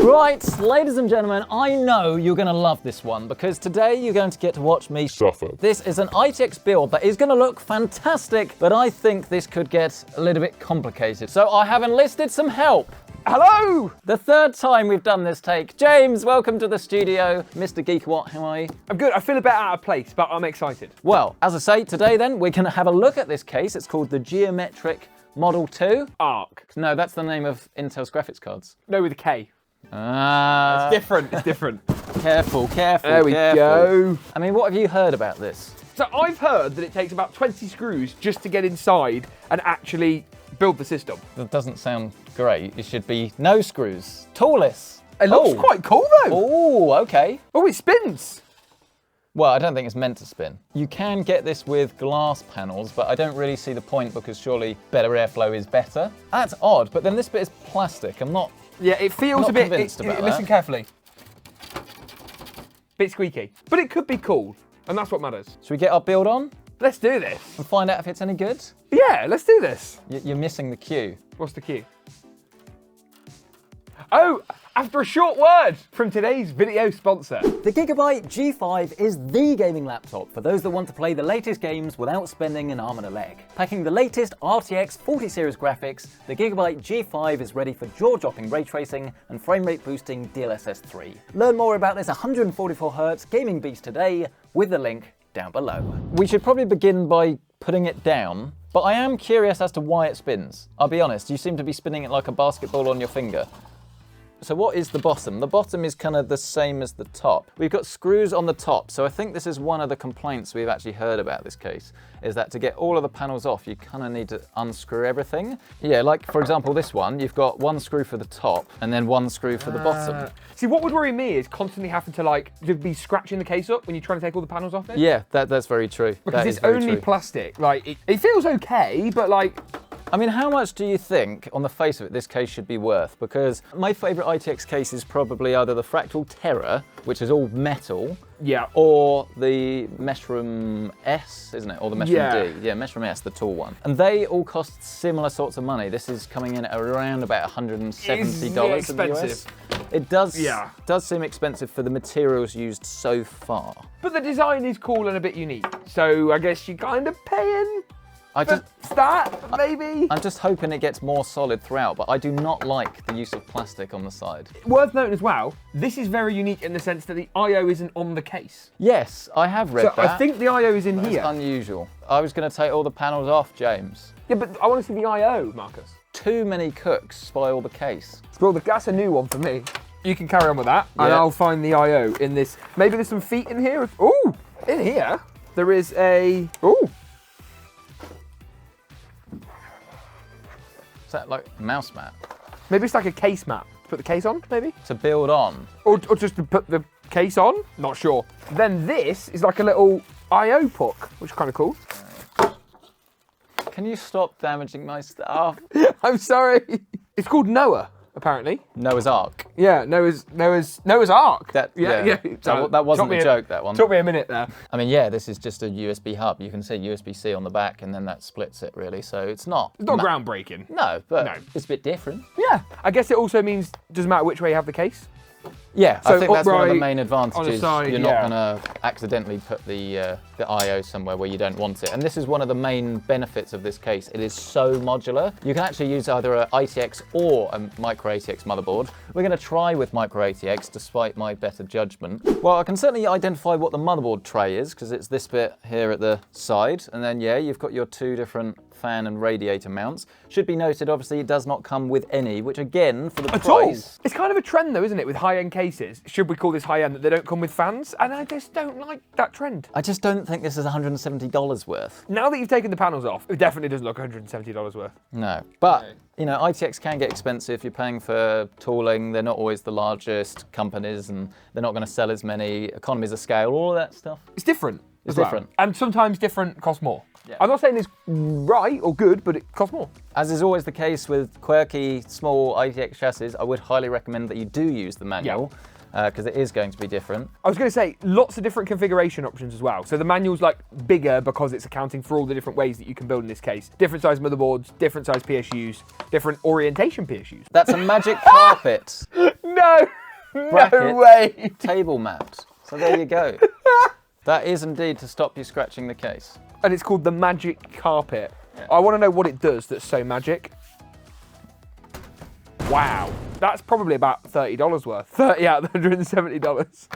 Right, ladies and gentlemen, I know you're going to love this one because today you're going to get to watch me suffer. This is an ITX build that is going to look fantastic, but I think this could get a little bit complicated. So I have enlisted some help. Hello! The third time we've done this take. James, welcome to the studio. Mr. Geekawhat, how are you? I'm good. I feel a bit out of place, but I'm excited. Well, as I say, today then, we're going to have a look at this case. It's called the Geometric Model 2 ARK. No, that's the name of Intel's graphics cards. No, with a K. Ah. It's different, it's different. Careful, careful, There we go. I mean, what have you heard about this? So I've heard that it takes about 20 screws just to get inside and actually build the system. That doesn't sound great. It should be no screws, toolless. It looks quite cool though. Oh, okay. Oh, it spins. Well, I don't think it's meant to spin. You can get this with glass panels, but I don't really see the point because surely better airflow is better. That's odd, but then this bit is plastic. I'm not. Yeah, it feels Not a bit. convinced about Listen that. carefully. Bit squeaky, but it could be cool, and that's what matters. Should we get our build on Let's do this. and find out if it's any good? Yeah, let's do this. You're missing the cue. What's the cue? Oh, after a short word from today's video sponsor. The Gigabyte G5 is the gaming laptop for those that want to play the latest games without spending an arm and a leg. Packing the latest RTX 40 series graphics, the Gigabyte G5 is ready for jaw-dropping ray tracing and frame rate boosting DLSS 3. Learn more about this 144Hz gaming beast today with the link down below. We should probably begin by putting it down, but I am curious as to why it spins. I'll be honest, you seem to be spinning it like a basketball on your finger. So what is the bottom? The bottom is kind of the same as the top. We've got screws on the top, so I think this is one of the complaints we've actually heard about this case, is that to get all of the panels off, you kind of need to unscrew everything. Yeah, like for example this one, you've got one screw for the top and then one screw for the bottom. See, what would worry me is constantly having to like be scratching the case up when you're trying to take all the panels off it. Yeah, that's very true. Because That it's is very only true. plastic. Like it feels okay, but like. I mean, how much do you think, on the face of it, this case should be worth? Because my favourite ITX case is probably either the Fractal Terror, which is all metal, Yeah. or the Meshroom S, isn't it? Or the Meshroom Yeah. D. Yeah, Meshroom S, the tall one. And they all cost similar sorts of money. This is coming in at around about $170 in the US. expensive. It does, Yeah. does seem expensive for the materials used so far. But the design is cool and a bit unique. So I guess you're kind of paying for that, maybe? I'm just hoping it gets more solid throughout, but I do not like the use of plastic on the side. Worth noting as well, this is very unique in the sense that the I/O isn't on the case. Yes, I have read So that. I think the I/O is in That's here. unusual. I was going to take all the panels off, James. Yeah, but I want to see the I/O, Marcus. Too many cooks spoil the case. Well, that's a new one for me. You can carry on with that, and Yeah. I'll find the I/O in this. Maybe there's some feet in here. Ooh, in here there is a. Ooh. Is that like a mouse mat? Maybe it's like a case mat. Put the case on, maybe? To build on. Or just to put the case on? Not sure. Then this is like a little I/O puck, which is kind of cool. Can you stop damaging my stuff? I'm sorry. It's called Noah, apparently. Noah's Ark. Yeah, Noah's Ark. Yeah. That wasn't a joke, that one. Took me a minute there. I mean, yeah, this is just a USB hub. You can see USB-C on the back, and then that splits it, really. So it's not... It's not groundbreaking. No, but No. it's a bit different. Yeah. I guess it also means doesn't matter which way you have the case. Yeah, So I think that's one of the upright, main on advantages. the side, You're not yeah. going to accidentally put the I/O somewhere where you don't want it. And this is one of the main benefits of this case. It is so modular. You can actually use either a ITX or a micro ATX motherboard. We're going to try with micro ATX despite my better judgment. Well, I can certainly identify what the motherboard tray is because it's this bit here at the side. And then, yeah, you've got your two different fan and radiator mounts. Should be noted, obviously, it does not come with any, which again, for the price... It's kind of a trend though, isn't it, with high-end cases? Should we call this high-end that they don't come with fans? And I just don't like that trend. I just don't think this is $170 worth. Now that you've taken the panels off, it definitely does look $170 worth. No, but you know, ITX can get expensive. You're paying for tooling. They're not always the largest companies, and they're not going to sell as many economies of scale. All of that stuff. It's different. It's different. And sometimes different costs more. Yeah. I'm not saying it's right or good, but it costs more. As is always the case with quirky, small ITX chassis, I would highly recommend that you do use the manual. because it is going to be different. I was going to say, lots of different configuration options as well. So the manual's like bigger because it's accounting for all the different ways that you can build in this case. Different size motherboards, different size PSUs, different orientation PSUs. That's a magic carpet. No, Bracket, no way. Table mat. So there you go. That is indeed to stop you scratching the case. And it's called the magic carpet. Yeah. I want to know what it does that's so magic. Wow, that's probably about $30 worth. 30 out of the $170.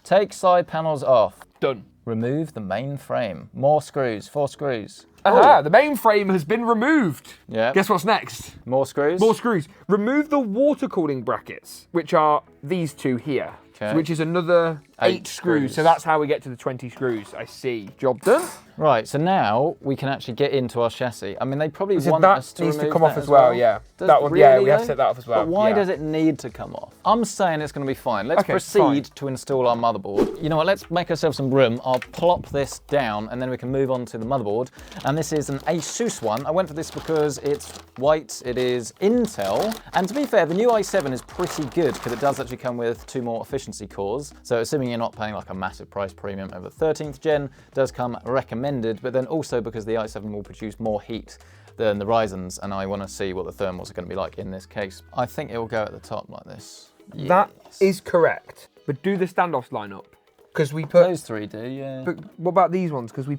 Take side panels off. Done. Remove the main frame. More screws, 4 screws. Aha, the main frame has been removed. Yeah. Guess what's next? More screws? More screws. Remove the water cooling brackets, which are these two here. Okay. Which is another 8 screws. So that's how we get to the 20 screws. I see. Job done. Right, so now we can actually get into our chassis. I mean, they probably want that us to needs remove to come that off as well, yeah. Does That one, really, yeah, we have though? to set that off as well. But why yeah. does it need to come off? I'm saying it's going to be fine. Let's Okay, proceed fine. to install our motherboard. You know what, let's make ourselves some room. I'll plop this down and then we can move on to the motherboard. And this is an Asus one. I went for this because it's white, it is Intel. And to be fair, the new i7 is pretty good because it does actually come with 2 more efficiency cores. So assuming you're not paying like a massive price premium over the 13th gen, does come recommended, but then also because the i7 will produce more heat than the Ryzen's, and I want to see what the thermals are going to be like in this case. I think it will go at the top like this. Yes. That is correct. But do the standoffs line up? Because we put... Those 3 do, yeah. But what about these ones? Because we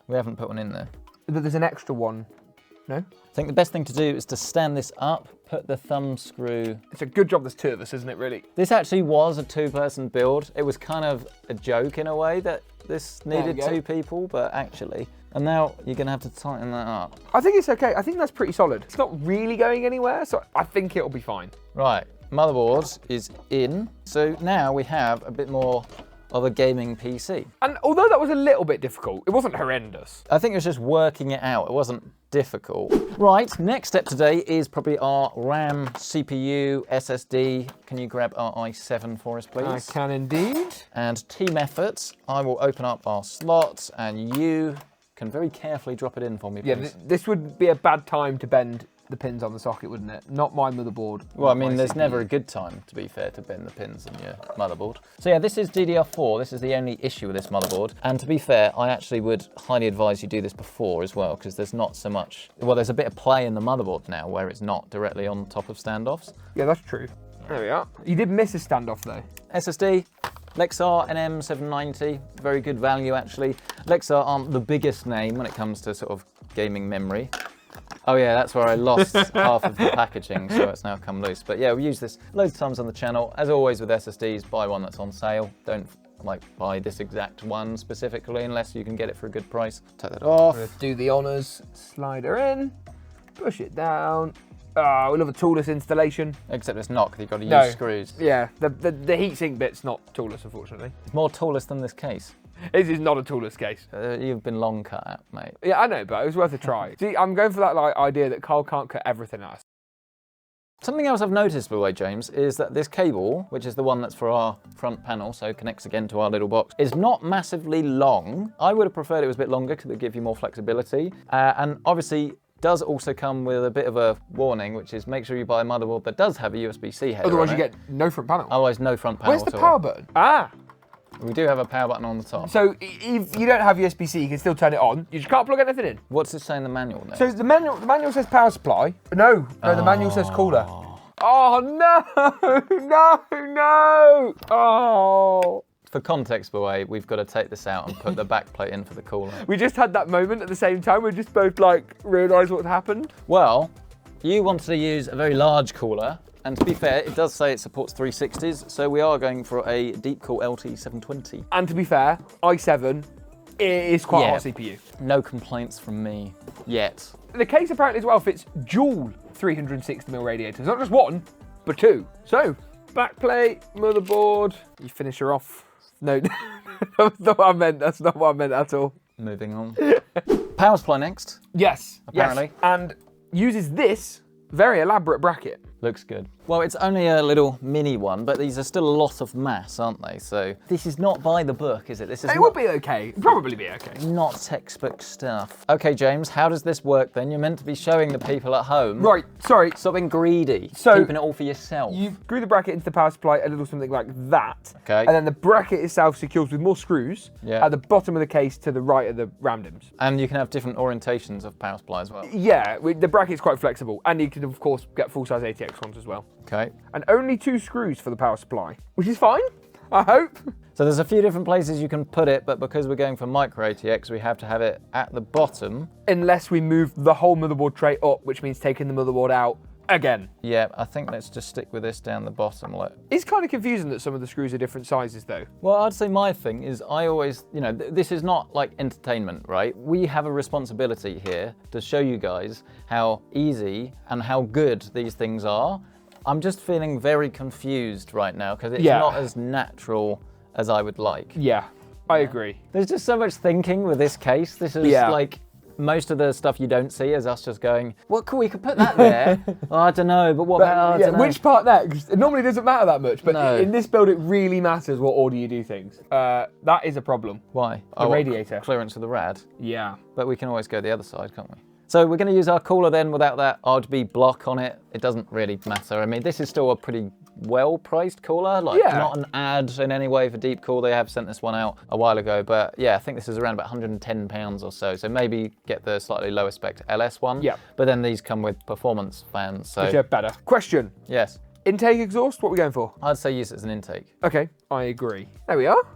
haven't put one in there. But there's an extra one. No? I think the best thing to do is to stand this up, put the thumb screw... It's a good job there's 2 of us, isn't it, really? This actually was a 2-person build. It was kind of a joke in a way that this needed 2 people, but actually... And now you're going to have to tighten that up. I think it's okay. I think that's pretty solid. It's not really going anywhere, so I think it'll be fine. Right, motherboard is in. So now we have a bit more of a gaming PC. And although that was a little bit difficult, it wasn't horrendous. I think it was just working it out. It wasn't difficult. Right, next step today is probably our RAM, CPU, SSD. Can you grab our i7 for us, please? I can indeed. And team effort, I will open up our slot and you can very carefully drop it in for me, please. Yeah, this would be a bad time to bend the pins on the socket, wouldn't it? Not my motherboard. Well, I mean, there's never a good time, to be fair, to bend the pins in your motherboard. So yeah, this is DDR4. This is the only issue with this motherboard. And to be fair, I actually would highly advise you do this before as well, because there's not so much... Well, there's a bit of play in the motherboard now where it's not directly on top of standoffs. Yeah, that's true. There we are. You did miss a standoff, though. SSD. Lexar NM790, very good value actually. Lexar aren't the biggest name when it comes to sort of gaming memory. Oh yeah, that's where I lost half of the packaging, so it's now come loose. But yeah, we use this loads of times on the channel. As always with SSDs, buy one that's on sale. Don't like buy this exact one specifically unless you can get it for a good price. Take that off. Do the honours, slide her in, push it down. Oh, we love a toolless installation. Except it's not, because you've got to use screws. Yeah, the heatsink bit's not toolless, unfortunately. It's more toolless than this case. This is not a toolless case. You've been long cut out, mate. Yeah, I know, but it was worth a try. See, I'm going for that like idea that Carl can't cut everything out. Something else I've noticed, by the way, James, is that this cable, which is the one that's for our front panel, so connects again to our little box, is not massively long. I would have preferred it was a bit longer because it would give you more flexibility. And obviously, does also come with a bit of a warning, which is make sure you buy a motherboard that does have a USB-C header. Otherwise, you get no front panel. Otherwise, no front panel. Where's the power button? Ah! We do have a power button on the top. So if you don't have USB-C, you can still turn it on. You just can't plug anything in. What's it say in the manual then? So the manual says power supply. No, the manual says cooler. Oh no! No! No! Oh! For context, by the way, we've got to take this out and put the back plate in for the cooler. We just had that moment at the same time. We just both like realised what's happened. Well, you wanted to use a very large cooler, and to be fair, it does say it supports 360s, so we are going for a Deepcool LT720. And to be fair, i7 is quite a hot CPU. No complaints from me yet. The case apparently as well fits dual 360mm radiators, not just one, but 2. So, backplate, motherboard, you finish her off. No, that's not what I meant. That's not what I meant at all. Moving on. Power supply next. Yes. Apparently. Yes. And uses this very elaborate bracket. Looks good. Well, it's only a little mini one, but these are still a lot of mass, aren't they? So this is not by the book, is it? This is It would be okay. Probably be okay. not textbook stuff. Okay, James, how does this work then? You're meant to be showing the people at home. Right, sorry. Stop being greedy. So keeping it all for yourself. You screw the bracket into the power supply, a little something like that. Okay. And then the bracket itself secures with more screws at the bottom of the case to the right of the RAM DIMMs. And you can have different orientations of power supply as well. Yeah, the bracket's quite flexible. And you can, of course, get full-size ATX ones as well. Okay. And only 2 screws for the power supply, which is fine, I hope. So there's a few different places you can put it, but because we're going for micro ATX, we have to have it at the bottom. Unless we move the whole motherboard tray up, which means taking the motherboard out again. Yeah, I think let's just stick with this down the bottom. It's kind of confusing that some of the screws are different sizes though. Well, I'd say my thing is I always, this is not like entertainment, right? We have a responsibility here to show you guys how easy and how good these things are. I'm just feeling very confused right now because it's not as natural as I would like. Yeah, I agree. There's just so much thinking with this case. This is like most of the stuff you don't see is us just going, we could put that there. Oh, I don't know, but what about, I don't know. Which part next? It normally doesn't matter that much, but in this build it really matters what order you do things. That is a problem. Why? The radiator. Clearance of the rad. Yeah. But we can always go the other side, can't we? So we're going to use our cooler then without that RGB block on it. It doesn't really matter. I mean, this is still a pretty well-priced cooler, like not an ad in any way for Deepcool. They have sent this one out a while ago, but yeah, I think this is around about £110 or so. So maybe get the slightly lower spec LS one. Yeah. But then these come with performance fans, so. Which are better. Question. Yes. Intake exhaust, what are we going for? I'd say use it as an intake. Okay, I agree. There we are.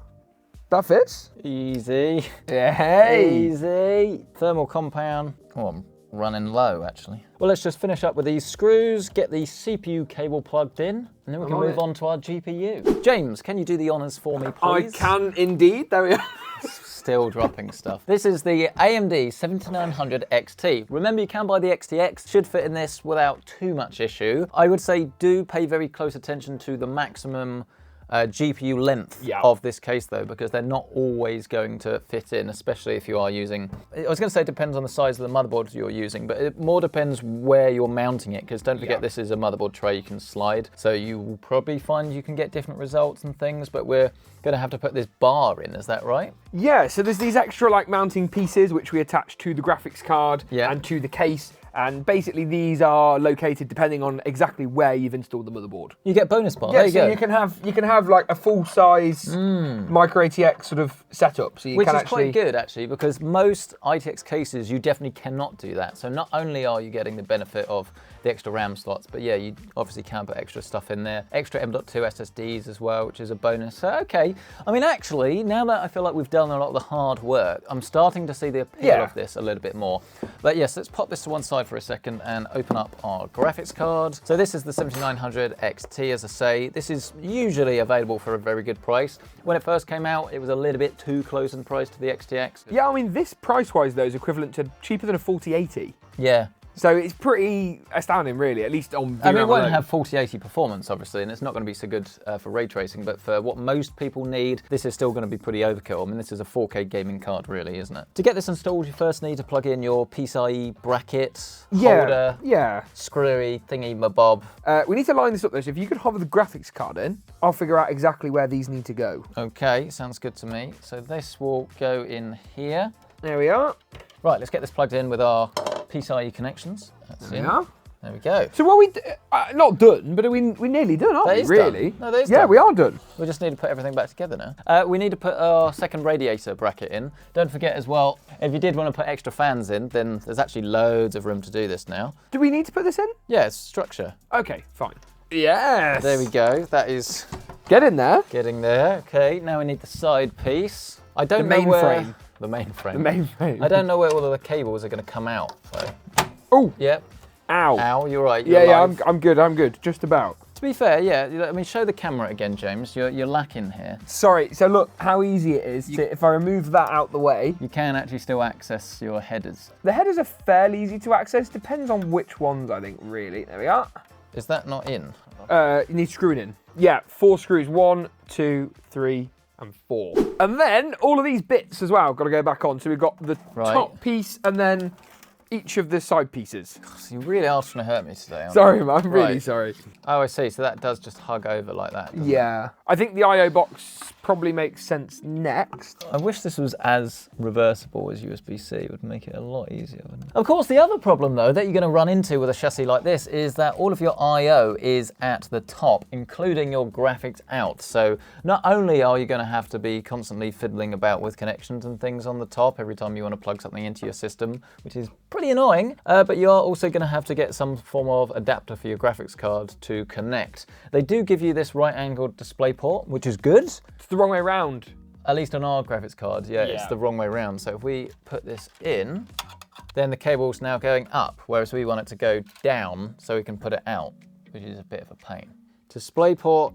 That fits. Easy. Hey. Easy. Thermal compound. Oh, I'm running low, actually. Well, let's just finish up with these screws, get the CPU cable plugged in, and then we can move on to our GPU. James, can you do the honors for me, please? I can indeed. There we are. Still dropping stuff. This is the AMD 7900 XT. Remember, you can buy the XTX. Should fit in this without too much issue. I would say do pay very close attention to the maximum GPU length of this case though, because they're not always going to fit in, especially if you are using, I was going to say it depends on the size of the motherboard you're using, but it more depends where you're mounting it, because don't forget this is a motherboard tray you can slide, so you will probably find you can get different results and things, but we're going to have to put this bar in, is that right? Yeah, so there's these extra like mounting pieces which we attach to the graphics card and to the case. And basically these are located depending on exactly where you've installed the motherboard. You get bonus bar, yeah, there you so go. you can have like a full-size micro ATX sort of setup. So you Which can is quite good actually, because most ITX cases you definitely cannot do that. So not only are you getting the benefit of the extra RAM slots, but yeah, you obviously can put extra stuff in there. Extra M.2 SSDs as well, which is a bonus. So okay, I mean actually, now that I feel like we've done a lot of the hard work, I'm starting to see the appeal of this a little bit more. But yes, let's pop this to one side for a second and open up our graphics card. So this is the 7900 XT, as I say. This is usually available for a very good price. When it first came out, it was a little bit too close in price to the XTX. Yeah, I mean, this price-wise though is equivalent to cheaper than a 4080. Yeah. So it's pretty astounding, really, at least on VRAM I mean, it won't alone. have 4080 performance, obviously, and it's not going to be so good for ray tracing, but for what most people need, this is still going to be pretty overkill. I mean, this is a 4K gaming card, really, isn't it? To get this installed, you first need to plug in your PCIe bracket, holder, screwy thingy mabob. We need to line this up, though, so if you could hover the graphics card in, I'll figure out exactly where these need to go. Okay, sounds good to me. So this will go in here. There we are. Right, let's get this plugged in with our PCIe connections. That's in. There we go. So what we not done, but we're nearly done, aren't we? Really? Done. No, that is done. done. We are done. We just need to put everything back together now. We need to put our second radiator bracket in. Don't forget as well, if you did want to put extra fans in, then there's actually loads of room to do this now. Do we need to put this in? Yeah, it's structure. Okay, fine. Yes. There we go. That is get in there. Getting there. Okay, now we need the side piece. I don't know where frame. The main frame. The main frame. I don't know where all of the cables are going to come out. So. Oh. Yep. Ow. Ow, you're right. Yeah, I'm good, just about. To be fair, yeah, I mean, show the camera again, James. You're lacking here. Sorry, so look how easy it is. If I remove that out the way. You can actually still access your headers. The headers are fairly easy to access, depends on which ones, I think, really. There we are. Is that not in? You need screwing in. Yeah, 4 screws. 1, 2, 3, and 4. And then all of these bits as well got to go back on. So we've got the top piece and then each of the side pieces. So you really are trying to hurt me today, aren't Sorry, man, I'm really Right. sorry. Oh, I see. So that does just hug over like that. doesn't it? Yeah. I think the I/O box probably makes sense next. I wish this was as reversible as USB-C. It would make it a lot easier, wouldn't it? Of course, the other problem, though, that you're going to run into with a chassis like this is that all of your I/O is at the top, including your graphics out. So not only are you going to have to be constantly fiddling about with connections and things on the top every time you want to plug something into your system, which is pretty annoying, but you are also going to have to get some form of adapter for your graphics card to connect. They do give you this right-angled display port, which is good. It's the wrong way around. At least on our graphics card, yeah, it's the wrong way around. So if we put this in, then the cable's now going up, whereas we want it to go down so we can put it out, which is a bit of a pain. Display port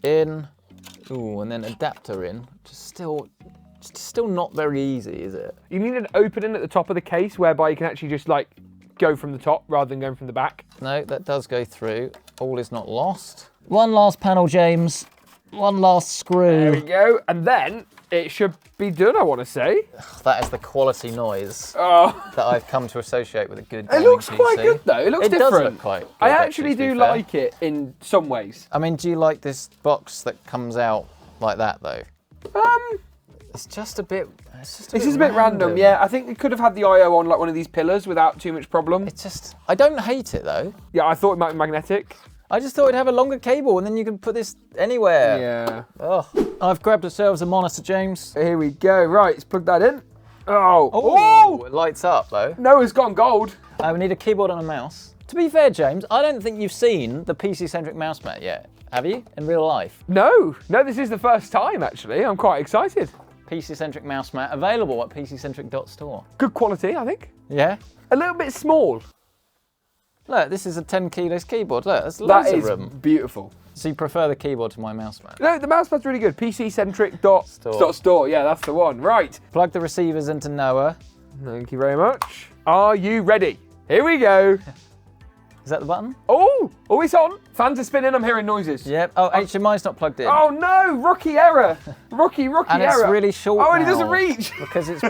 in, ooh, and then adapter in, which is still not very easy, is it? You need an opening at the top of the case whereby you can actually just like go from the top rather than going from the back. No, that does go through. All is not lost. One last panel, James. One last screw. There we go. And then it should be done, I want to say. That is the quality noise Oh. that I've come to associate with a good It gaming looks PC. quite good though. It looks different. Does look quite good, I actually to be do fair. like it in some ways. I mean, do you like this box that comes out like that, though? It's just a bit... This is a bit random, yeah. I think we could have had the I/O on like one of these pillars without too much problem. It's just... I don't hate it, though. Yeah, I thought it might be magnetic. I just thought it'd have a longer cable, and then you can put this anywhere. Yeah. Oh. I've grabbed ourselves a monitor, James. Here we go. Right, let's plug that in. Oh. Oh! It lights up, though. No, it's gone gold. We need a keyboard and a mouse. To be fair, James, I don't think you've seen the PC-centric mouse mat yet, have you? In real life? No, this is the first time, actually. I'm quite excited. PC-centric mouse mat available at pccentric.store. Good quality, I think. Yeah? A little bit small. Look, this is a 10 kilos keyboard. Look, that's loads That of is room. beautiful. So you prefer the keyboard to my mouse mat? No, the mousepad's really good. pccentric.store. Yeah, that's the one. Right. Plug the receivers into Noah. Thank you very much. Are you ready? Here we go. Is that the button? Oh, it's on. Fans are spinning. I'm hearing noises. Yep. Oh, HDMI's not plugged in. Oh no, rookie error. Rookie and error. it's really short Oh, and it now doesn't reach. because it's...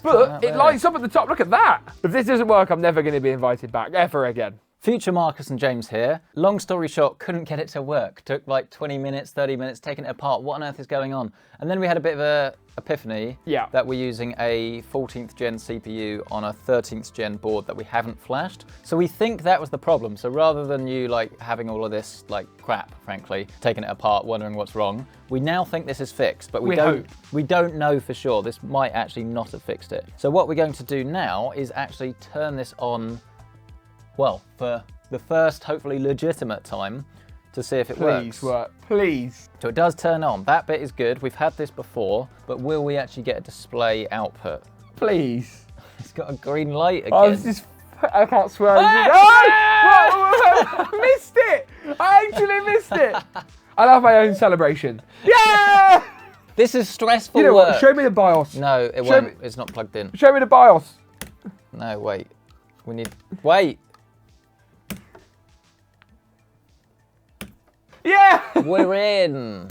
But it lights up at the top. Look at that. If this doesn't work, I'm never going to be invited back ever again. Future Marcus and James here. Long story short, couldn't get it to work. Took like 20 minutes, 30 minutes, taking it apart. What on earth is going on? And then we had a bit of a epiphany that we're using a 14th gen CPU on a 13th gen board that we haven't flashed. So we think that was the problem. So rather than you like having all of this like crap, frankly, taking it apart, wondering what's wrong, we now think this is fixed, but we don't know for sure. This might actually not have fixed it. So what we're going to do now is actually turn this on, well, for the first, hopefully legitimate time to see if it works. Please work, please. So it does turn on. That bit is good. We've had this before, but will we actually get a display output? Please. It's got a green light again. Oh, this is... I can't swear. I missed it. I actually missed it. I'll have my own celebration. Yeah! This is stressful You know work. what? Show me the BIOS. No, it won't. It's not plugged in. Show me the BIOS. No, wait. We need... Wait. Yeah! We're in.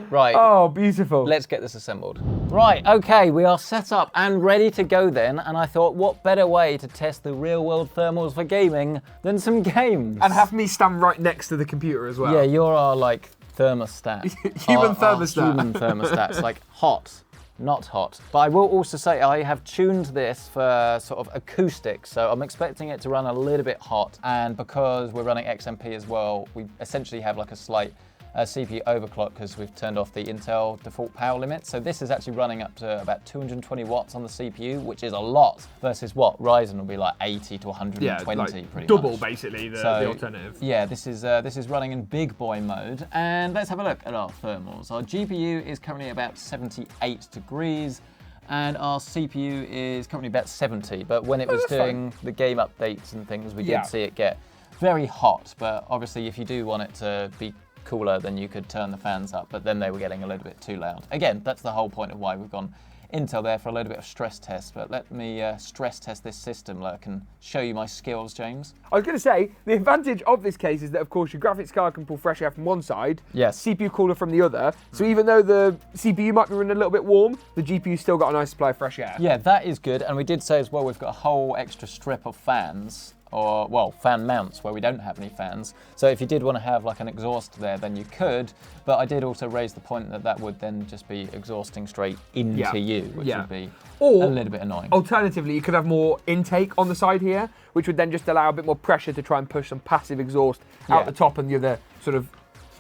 Right. Oh, beautiful. Let's get this assembled. Right, okay, we are set up and ready to go then, and I thought what better way to test the real world thermals for gaming than some games. And have me stand right next to the computer as well. Yeah, you're our like thermostat. Human thermostat. Our human thermostats, like hot, not hot. But I will also say I have tuned this for sort of acoustics, so I'm expecting it to run a little bit hot, and because we're running XMP as well, we essentially have like a slight CPU overclock because we've turned off the Intel default power limit. So this is actually running up to about 220 watts on the CPU, which is a lot, versus what Ryzen will be like 80 to 120, like pretty double much. basically the alternative. Yeah, this is running in big boy mode, and let's have a look at our thermals. Our GPU is currently about 78 degrees. And our CPU is currently about 70, but when it was doing the game updates and things, we did see it get very hot. But obviously, if you do want it to be cooler, then you could turn the fans up, but then they were getting a little bit too loud. Again, that's the whole point of why we've gone Intel there for a little bit of stress test, but let me stress test this system, Lurk, and show you my skills, James. I was going to say, the advantage of this case is that, of course, your graphics card can pull fresh air from one side, yes, CPU cooler from the other, so even though the CPU might be running a little bit warm, the GPU's still got a nice supply of fresh air. Yeah, that is good, and we did say as well we've got a whole extra strip of fans, or, well, fan mounts where we don't have any fans. So if you did want to have like an exhaust there, then you could, but I did also raise the point that that would then just be exhausting straight into you, which would be a little bit annoying. Alternatively, you could have more intake on the side here, which would then just allow a bit more pressure to try and push some passive exhaust out the top and the other sort of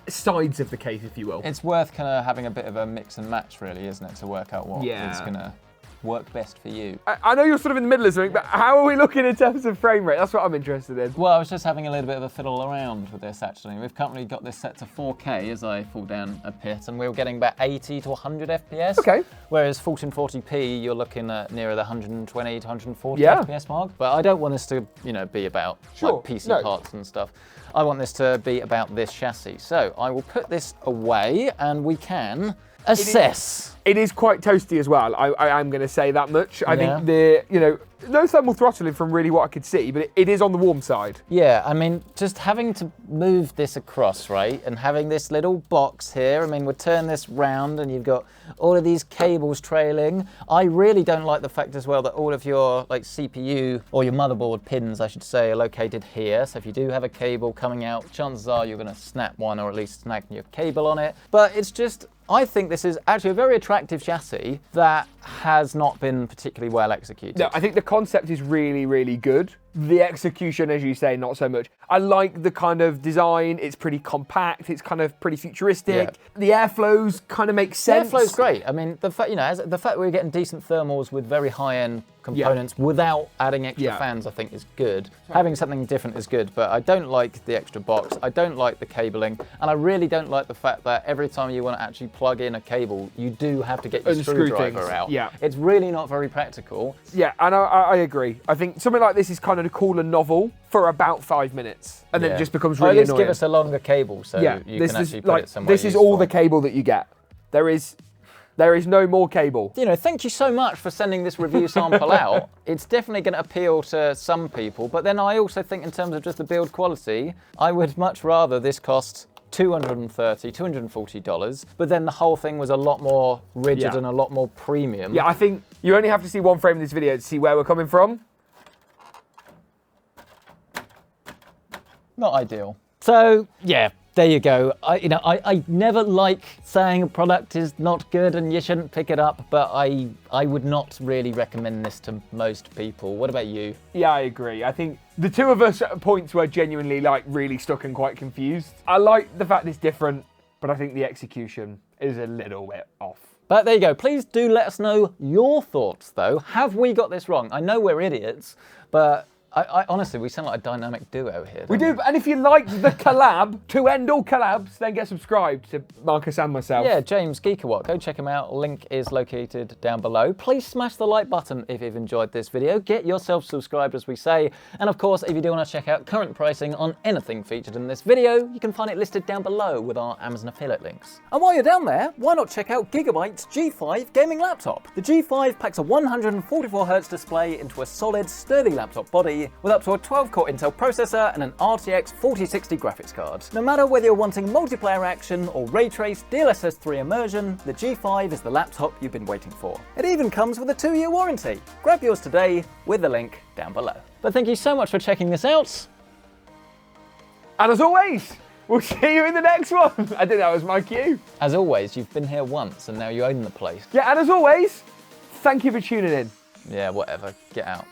sides of the case, if you will. It's worth kind of having a bit of a mix and match, really, isn't it, to work out what is going to work best for you. I know you're sort of in the middle of something, but how are we looking in terms of frame rate? That's what I'm interested in. Well, I was just having a little bit of a fiddle around with this, actually. We've currently got this set to 4K as I fall down a pit, and we were getting about 80 to 100 FPS. Okay. Whereas 1440p, you're looking at nearer the 120 to 140 FPS mark. But I don't want this to, you know, be about like PC parts and stuff. I want this to be about this chassis. So I will put this away, and we can assess. It is quite toasty as well. I am going to say that much. I think no thermal throttling from really what I could see, but it is on the warm side. Yeah, I mean, just having to move this across, right, and having this little box here, I mean, we'll turn this round and you've got all of these cables trailing. I really don't like the fact as well that all of your like CPU or your motherboard pins, I should say, are located here. So if you do have a cable coming out, chances are you're going to snap one or at least snag your cable on it. But it's just, I think this is actually a very attractive chassis that has not been particularly well executed. No, I think the concept is really, really good. The execution, as you say, not so much. I like the kind of design. It's pretty compact. It's kind of pretty futuristic. Yeah. The airflows kind of make sense. The airflow's great. I mean, the fact, the fact we're getting decent thermals with very high-end components without adding extra fans, I think is good. Having something different is good, but I don't like the extra box. I don't like the cabling, and I really don't like the fact that every time you want to actually plug in a cable, you do have to get your screwdriver out. Yeah. It's really not very practical. Yeah, and I agree. I think something like this is kind of cool and novel for about 5 minutes, and then it just becomes really annoying. At least give us a longer cable so you can actually put it somewhere This is all the cable that you get. There is no more cable. You know, thank you so much for sending this review sample out. It's definitely going to appeal to some people, but then I also think in terms of just the build quality, I would much rather this cost $230, $240, but then the whole thing was a lot more rigid and a lot more premium. Yeah, I think you only have to see one frame of this video to see where we're coming from. Not ideal. So, yeah, there you go. I never like saying a product is not good and you shouldn't pick it up, but I would not really recommend this to most people. What about you? Yeah, I agree. I think the two of us at points were genuinely like really stuck and quite confused. I like the fact it's different, but I think the execution is a little bit off. But there you go. Please do let us know your thoughts, though. Have we got this wrong? I know we're idiots, but I honestly, we sound like a dynamic duo here. We do, and if you liked the collab, to end all collabs, then get subscribed to Marcus and myself. Yeah, James, Geekawhat, go check him out. Link is located down below. Please smash the like button if you've enjoyed this video. Get yourself subscribed, as we say. And of course, if you do want to check out current pricing on anything featured in this video, you can find it listed down below with our Amazon affiliate links. And while you're down there, why not check out Gigabyte's G5 gaming laptop? The G5 packs a 144Hz display into a solid, sturdy laptop body with up to a 12-core Intel processor and an RTX 4060 graphics card. No matter whether you're wanting multiplayer action or ray trace DLSS 3 immersion, the G5 is the laptop you've been waiting for. It even comes with a 2-year warranty. Grab yours today with the link down below. But thank you so much for checking this out. And as always, we'll see you in the next one. I think that was my cue. As always, you've been here once and now you own the place. Yeah, and as always, thank you for tuning in. Yeah, whatever. Get out.